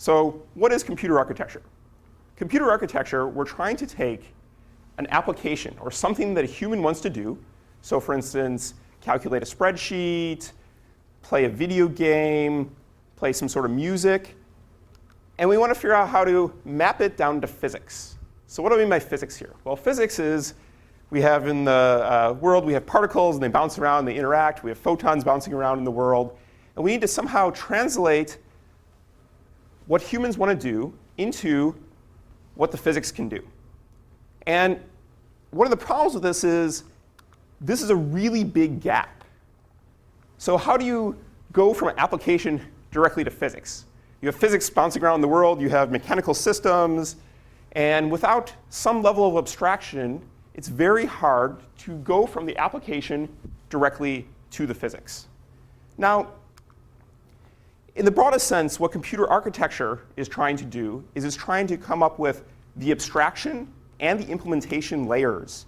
So what is computer architecture? Computer architecture, we're trying to take an application or something that a human wants to do. So for instance, calculate a spreadsheet, play a video game, play some sort of music. And we want to figure out how to map it down to physics. So what do I mean by physics here? Well, physics is we have in the world, we have particles, and they bounce around, they interact. We have photons bouncing around in the world. And we need to somehow translate what humans want to do into what the physics can do. And one of the problems with this is a really big gap. So how do you go from an application directly to physics? You have physics bouncing around the world, you have mechanical systems, and without some level of abstraction, it's very hard to go from the application directly to the physics. Now, in the broadest sense, what computer architecture is trying to do is it's trying to come up with the abstraction and the implementation layers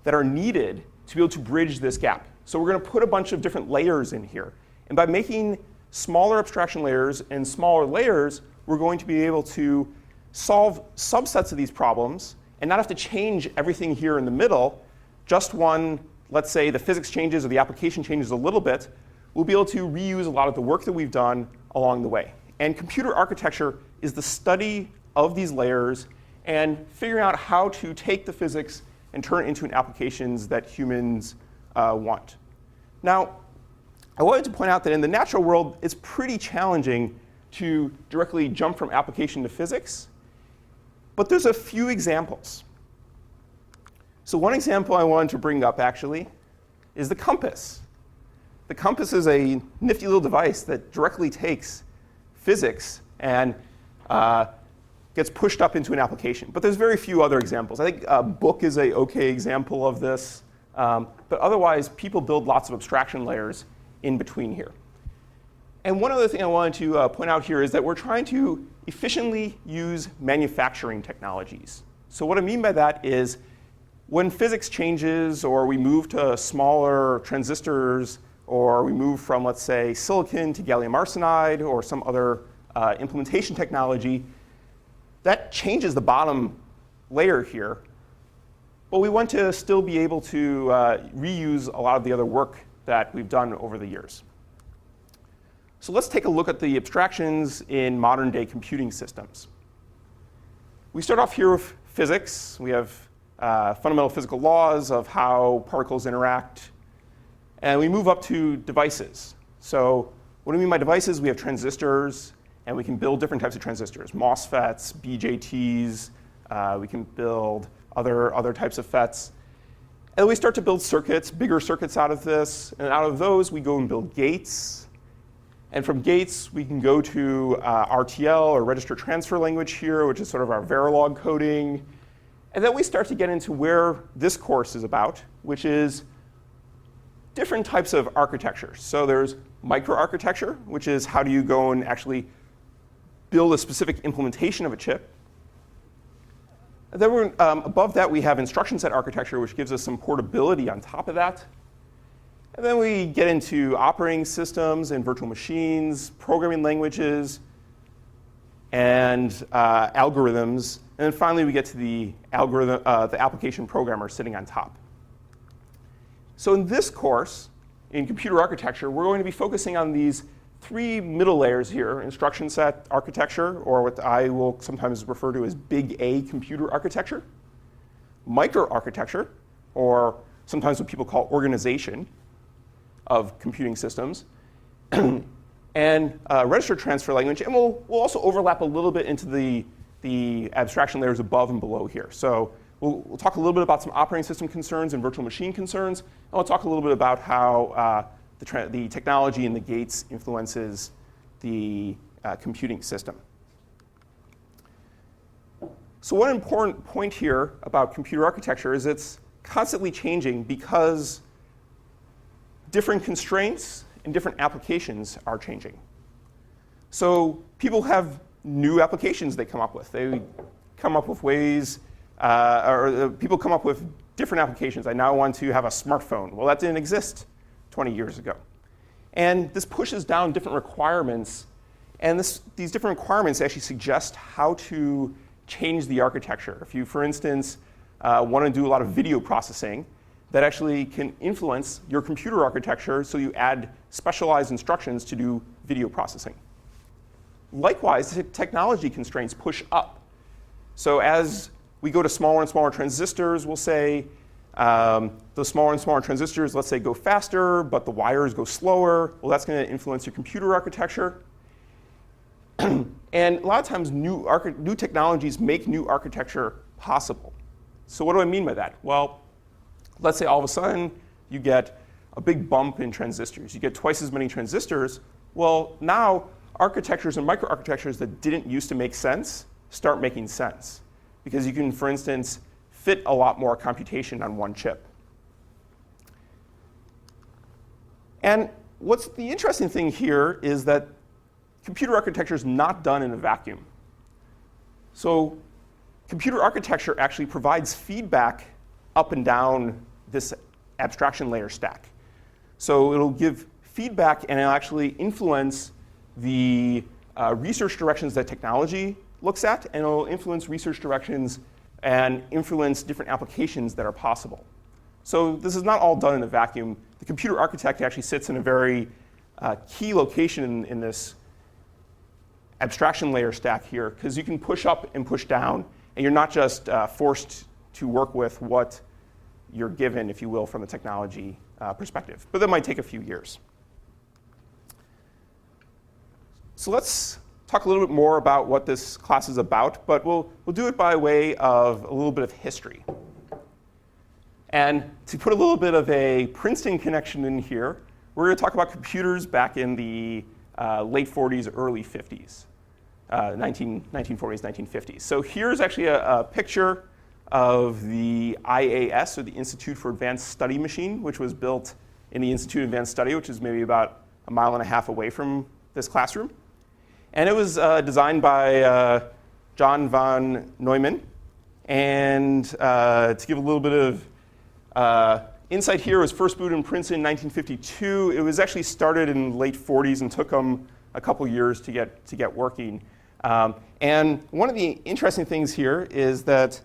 that are needed to be able to bridge this gap. So we're going to put a bunch of different layers in here. And by making smaller abstraction layers and smaller layers, we're going to be able to solve subsets of these problems and not have to change everything here in the middle. Just one, let's say the physics changes or the application changes a little bit, we'll be able to reuse a lot of the work that we've done along the way. And computer architecture is the study of these layers and figuring out how to take the physics and turn it into applications that humans want. Now, I wanted to point out that in the natural world, it's pretty challenging to directly jump from application to physics. But there's a few examples. So one example I wanted to bring up, actually, is the compass. The compass is a nifty little device that directly takes physics and gets pushed up into an application. But there's very few other examples. I think a book is an OK example of this. But otherwise, people build lots of abstraction layers in between here. And one other thing I wanted to point out here is that we're trying to efficiently use manufacturing technologies. So what I mean by that is when physics changes or we move to smaller transistors or we move from, let's say, silicon to gallium arsenide or some other implementation technology, that changes the bottom layer here. But we want to still be able to reuse a lot of the other work that we've done over the years. So let's take a look at the abstractions in modern day computing systems. We start off here with physics. We have fundamental physical laws of how particles interact. And we move up to devices. So what do we mean by devices? We have transistors, and we can build different types of transistors, MOSFETs, BJTs. We can build other types of FETs. And we start to build circuits, bigger circuits out of this. And out of those, we go and build gates. And from gates, we can go to RTL, or register transfer language here, which is sort of our Verilog coding. And then we start to get into where this course is about, which is different types of architecture. So there's microarchitecture, which is how do you go and actually build a specific implementation of a chip. And then above that, we have instruction set architecture, which gives us some portability on top of that. And then we get into operating systems and virtual machines, programming languages, and algorithms. And then finally, we get to the application programmer sitting on top. So in this course, in computer architecture, we're going to be focusing on these three middle layers here: instruction set architecture, or what I will sometimes refer to as big A computer architecture; microarchitecture, or sometimes what people call organization of computing systems; and register transfer language. And we'll also overlap a little bit into the abstraction layers above and below here. So we'll talk a little bit about some operating system concerns and virtual machine concerns. And we'll talk a little bit about how the technology and the gates influences the computing system. So one important point here about computer architecture is it's constantly changing because different constraints and different applications are changing. So people have new applications they come up with. They come up with ways, people come up with different applications. I now want to have a smartphone. Well, that didn't exist 20 years ago. And this pushes down different requirements And these different requirements actually suggest how to change the architecture. If you, for instance, want to do a lot of video processing, that actually can influence your computer architecture, so you add specialized instructions to do video processing. Likewise, the technology constraints push up. So as we go to smaller and smaller transistors, we'll say those smaller and smaller transistors, let's say, go faster, but the wires go slower. Well, that's going to influence your computer architecture. And a lot of times, new technologies make new architecture possible. So what do I mean by that? Well, let's say all of a sudden you get a big bump in transistors. You get twice as many transistors. Well, now architectures and microarchitectures that didn't used to make sense start making sense. Because you can, for instance, fit a lot more computation on one chip. And what's the interesting thing here is that computer architecture is not done in a vacuum. So computer architecture actually provides feedback up and down this abstraction layer stack. So it'll give feedback, and it'll actually influence the research directions that technology looks at, and it'll influence research directions and influence different applications that are possible. So this is not all done in a vacuum. The computer architect actually sits in a very key location in this abstraction layer stack here, because you can push up and push down, and you're not just forced to work with what you're given, if you will, from the technology perspective. But that might take a few years. So let's talk a little bit more about what this class is about, but we'll do it by way of a little bit of history. And to put a little bit of a Princeton connection in here, we're going to talk about computers back in the late 40s, early 50s, 1940s, 1950s. So here's actually a picture of the IAS, or the Institute for Advanced Study machine, which was built in the Institute of Advanced Study, which is maybe about a mile and a half away from this classroom. And it was designed by John von Neumann. And to give a little bit of insight here, it was first booted in Princeton in 1952. It was actually started in the late 40s and took them a couple years to get working. And one of the interesting things here is that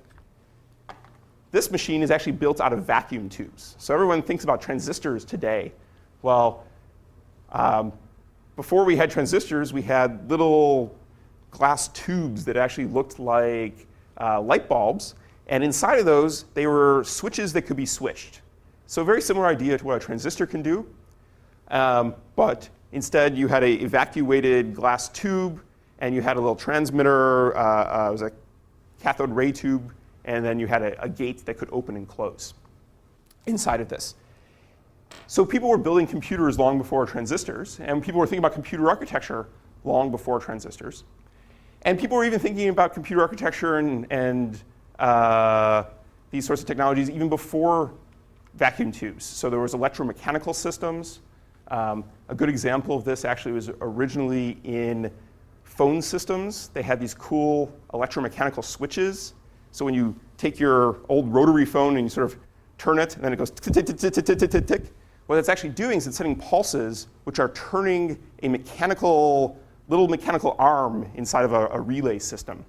this machine is actually built out of vacuum tubes. So everyone thinks about transistors today. Well, before we had transistors, we had little glass tubes that actually looked like light bulbs. And inside of those, they were switches that could be switched. So a very similar idea to what a transistor can do. But instead, you had a evacuated glass tube, and you had a little transmitter. It was a cathode ray tube. And then you had a gate that could open and close inside of this. So people were building computers long before transistors, and people were thinking about computer architecture long before transistors. And people were even thinking about computer architecture and these sorts of technologies even before vacuum tubes. So there was electromechanical systems. A good example of this actually was originally in phone systems. They had these cool electromechanical switches. So when you take your old rotary phone and you sort of turn it, and then it goes tick, tick, tick, tick, tick, tick, tick, tick. What it's actually doing is it's sending pulses, which are turning a little mechanical arm inside of a relay system.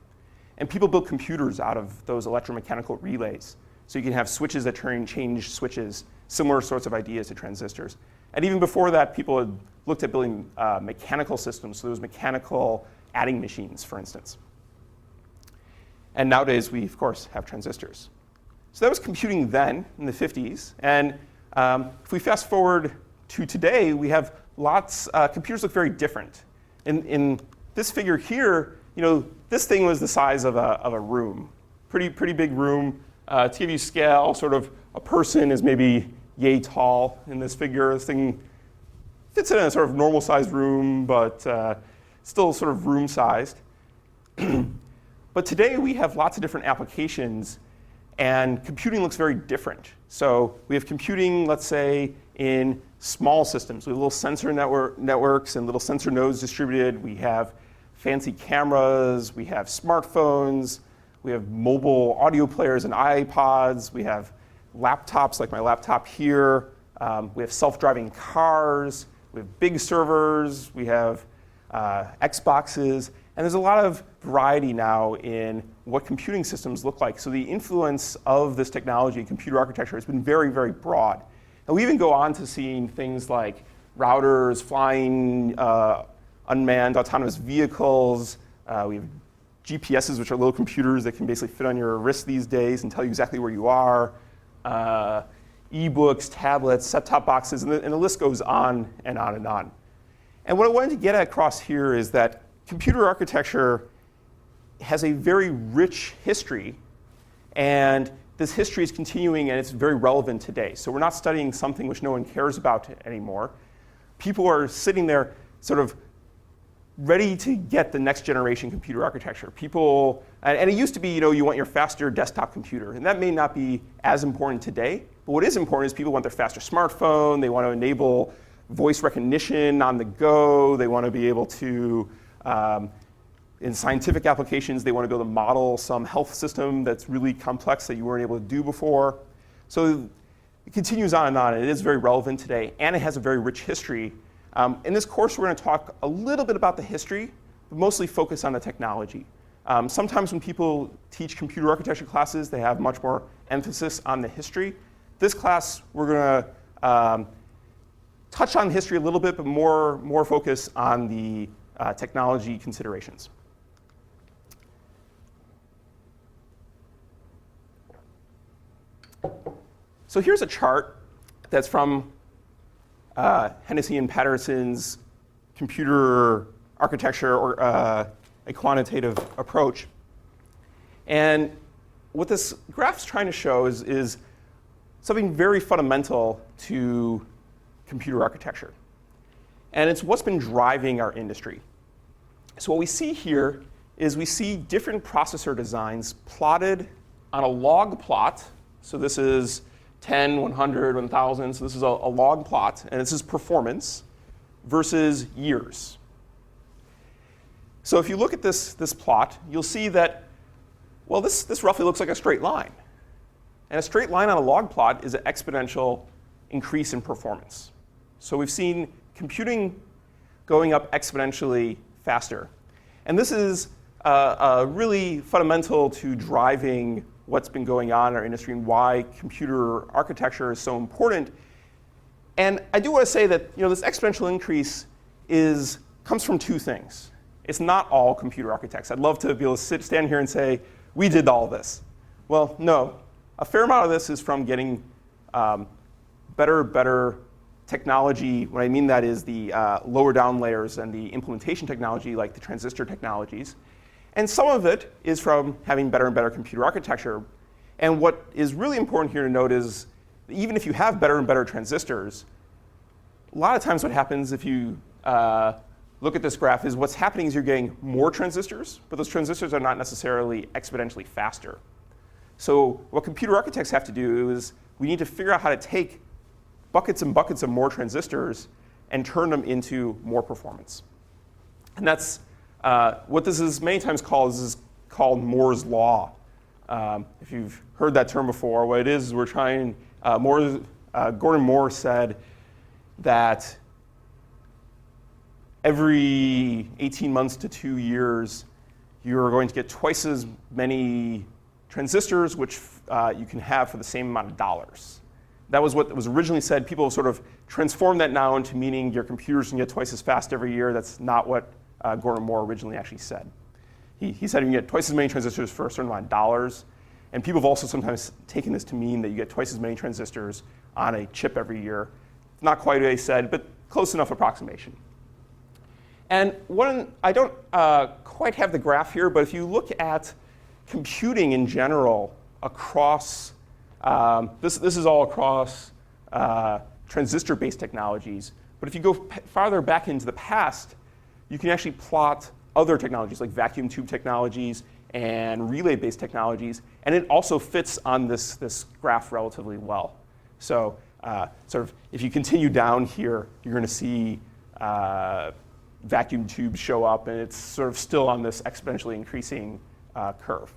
And people built computers out of those electromechanical relays. So you can have switches that change switches, similar sorts of ideas to transistors. And even before that, people had looked at building mechanical systems. So there was mechanical adding machines, for instance. And nowadays, we, of course, have transistors. So that was computing then, in the 50s. And if we fast forward to today, we have computers look very different. In this figure here, this thing was the size of a room. Pretty big room. To give you scale, sort of a person is maybe yay tall in this figure. This thing fits in a sort of normal-sized room, but still sort of room-sized. But today, we have lots of different applications, and computing looks very different. So we have computing, let's say, in small systems. We have little sensor networks and little sensor nodes distributed. We have fancy cameras. We have smartphones. We have mobile audio players and iPods. We have laptops, like my laptop here. We have self-driving cars. We have big servers. We have Xboxes, and there's a lot of variety now in what computing systems look like. So the influence of this technology, computer architecture, has been very, very broad. And we even go on to seeing things like routers, flying unmanned autonomous vehicles. We have GPSs, which are little computers that can basically fit on your wrist these days and tell you exactly where you are. E-books, tablets, set-top boxes, and the list goes on and on and on. And what I wanted to get across here is that computer architecture has a very rich history, and this history is continuing and it's very relevant today. So we're not studying something which no one cares about anymore. People are sitting there sort of ready to get the next generation computer architecture. People, and it used to be, you want your faster desktop computer, and that may not be as important today, but what is important is people want their faster smartphone, they want to enable voice recognition on the go, they want to be able to, in scientific applications, they want to be able to model some health system that's really complex that you weren't able to do before. So it continues on and on, and it is very relevant today, and it has a very rich history. In this course, we're going to talk a little bit about the history, but mostly focus on the technology. Sometimes when people teach computer architecture classes, they have much more emphasis on the history. This class, we're going to touch on history a little bit, but more focus on the technology considerations. So here's a chart that's from Hennessy and Patterson's computer architecture, or a quantitative approach. And what this graph's trying to show is something very fundamental to computer architecture. And it's what's been driving our industry. So what we see here is we see different processor designs plotted on a log plot. So this is 10, 100, 1,000. So this is a log plot, and this is performance versus years. So if you look at this plot, you'll see that, well, this roughly looks like a straight line. And a straight line on a log plot is an exponential increase in performance. So we've seen computing going up exponentially faster. And this is really fundamental to driving what's been going on in our industry and why computer architecture is so important. And I do want to say that this exponential increase comes from two things. It's not all computer architects. I'd love to be able to stand here and say, we did all this. Well, no. A fair amount of this is from getting better technology. What I mean that is the lower down layers and the implementation technology, like the transistor technologies. And some of it is from having better and better computer architecture. And what is really important here to note is even if you have better and better transistors, a lot of times what happens if you look at this graph is what's happening is you're getting more transistors, but those transistors are not necessarily exponentially faster. So what computer architects have to do is we need to figure out how to take buckets and buckets of more transistors and turn them into more performance. And that's what this is many times called Moore's Law. If you've heard that term before, what it is we're trying, Gordon Moore said that every 18 months to 2 years, you're going to get twice as many transistors, which you can have for the same amount of dollars. That was what was originally said. People have sort of transformed that now into meaning your computers can get twice as fast every year. That's not what Gordon Moore originally actually said. He said you can get twice as many transistors for a certain amount of dollars. And people have also sometimes taken this to mean that you get twice as many transistors on a chip every year. Not quite what he said, but close enough approximation. And I don't quite have the graph here, but if you look at computing in general across, this is all across transistor-based technologies. But if you go farther back into the past, you can actually plot other technologies like vacuum tube technologies and relay-based technologies, and it also fits on this graph relatively well. So sort of if you continue down here, you're going to see vacuum tubes show up, and it's sort of still on this exponentially increasing curve.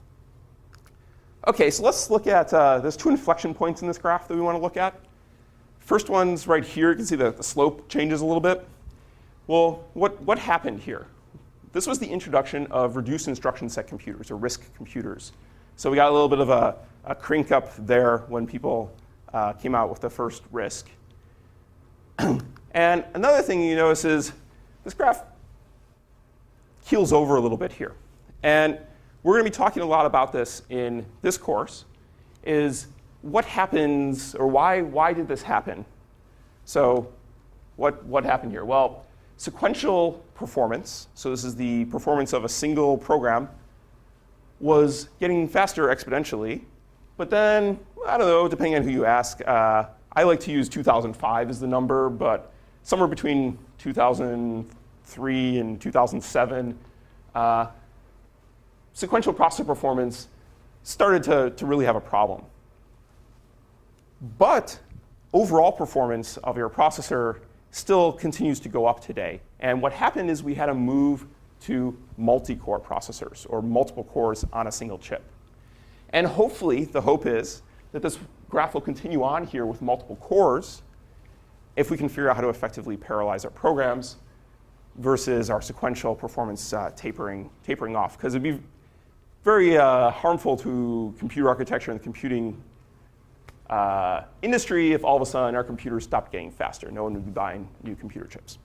OK, so let's look at, there's two inflection points in this graph that we want to look at. First one's right here. You can see the slope changes a little bit. Well, what happened here? This was the introduction of reduced instruction set computers, or RISC computers. So we got a little bit of a crink up there when people came out with the first RISC. And another thing you notice is this graph keels over a little bit here. And we're going to be talking a lot about this in this course, is what happens, or why did this happen? So what happened here? Well, sequential performance, so this is the performance of a single program, was getting faster exponentially. But then, I don't know, depending on who you ask, I like to use 2005 as the number, but somewhere between 2003 and 2007, sequential processor performance started to really have a problem. But overall performance of your processor still continues to go up today. And what happened is we had a move to multi-core processors, or multiple cores on a single chip. And hopefully, the hope is that this graph will continue on here with multiple cores if we can figure out how to effectively parallelize our programs versus our sequential performance tapering off. Because it'd be very harmful to computer architecture and the computing industry if all of a sudden our computers stopped getting faster. No one would be buying new computer chips.